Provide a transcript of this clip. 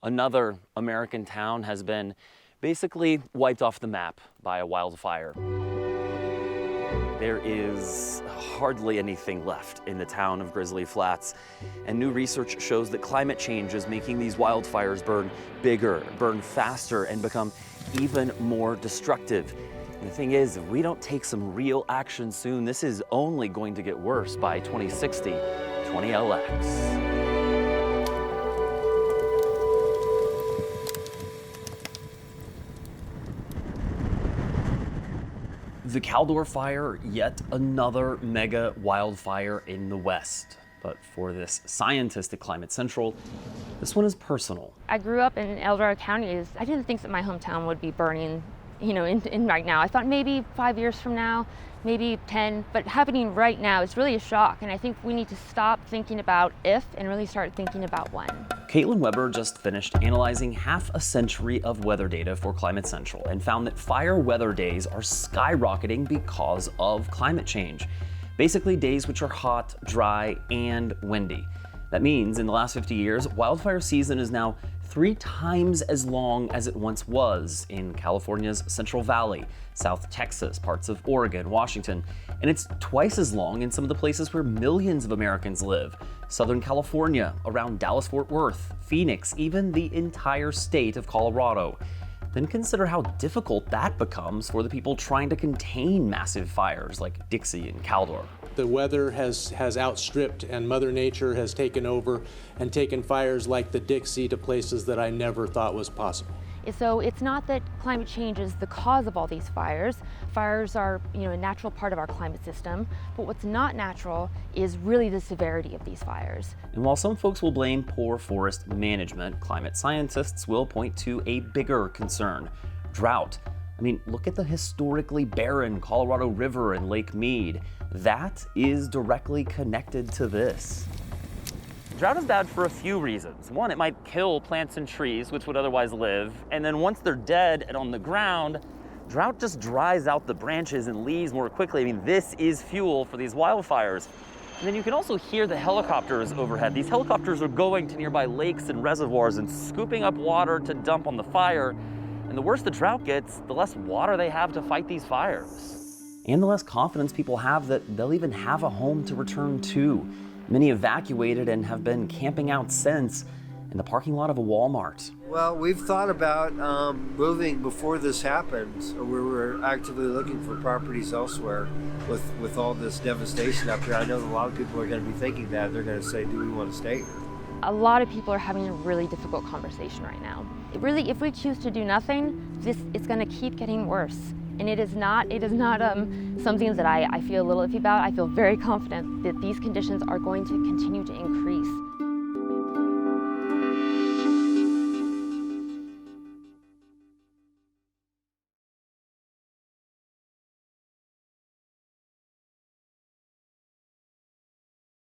Another American town has been basically wiped off the map by a wildfire. There is hardly anything left in the town of Grizzly Flats, and new research shows that climate change is making these wildfires burn bigger, burn faster, and become even more destructive. And the thing is, if we don't take some real action soon, this is only going to get worse by 2060, 20LX. The Caldor fire, yet another mega wildfire in the West. But for this scientist at Climate Central, this one is personal. I grew up in El Dorado County. I didn't think that my hometown would be burning, in right now. I thought maybe 5 years from now, maybe 10, but happening right now is really a shock. And I think we need to stop thinking about if and really start thinking about when. Caitlin Weber just finished analyzing half a century of weather data for Climate Central and found that fire weather days are skyrocketing because of climate change. Basically days which are hot, dry, and windy. That means in the last 50 years, wildfire season is now 3 times as long as it once was in California's Central Valley, South Texas, parts of Oregon, Washington, and it's twice as long in some of the places where millions of Americans live. Southern California, around Dallas-Fort Worth, Phoenix, even the entire state of Colorado. Then consider how difficult that becomes for the people trying to contain massive fires like Dixie and Caldor. The weather has outstripped, and Mother Nature has taken over and taken fires like the Dixie to places that I never thought was possible. So it's not that climate change is the cause of all these fires. Fires are, a natural part of our climate system, but what's not natural is really the severity of these fires. And while some folks will blame poor forest management, climate scientists will point to a bigger concern: drought. Look at the historically barren Colorado River and Lake Mead. That is directly connected to this. Drought is bad for a few reasons. One, it might kill plants and trees, which would otherwise live. And then once they're dead and on the ground, drought just dries out the branches and leaves more quickly. This is fuel for these wildfires. And then you can also hear the helicopters overhead. These helicopters are going to nearby lakes and reservoirs and scooping up water to dump on the fire. And the worse the drought gets, the less water they have to fight these fires. And the less confidence people have that they'll even have a home to return to. Many evacuated and have been camping out since in the parking lot of a Walmart. Well, we've thought about moving before this happens. We were actively looking for properties elsewhere with all this devastation up here. I know a lot of people are going to be thinking that. They're going to say, do we want to stay here? A lot of people are having a really difficult conversation right now. If we choose to do nothing, it's going to keep getting worse. And it is not something that I feel a little iffy about. I feel very confident that these conditions are going to continue to increase.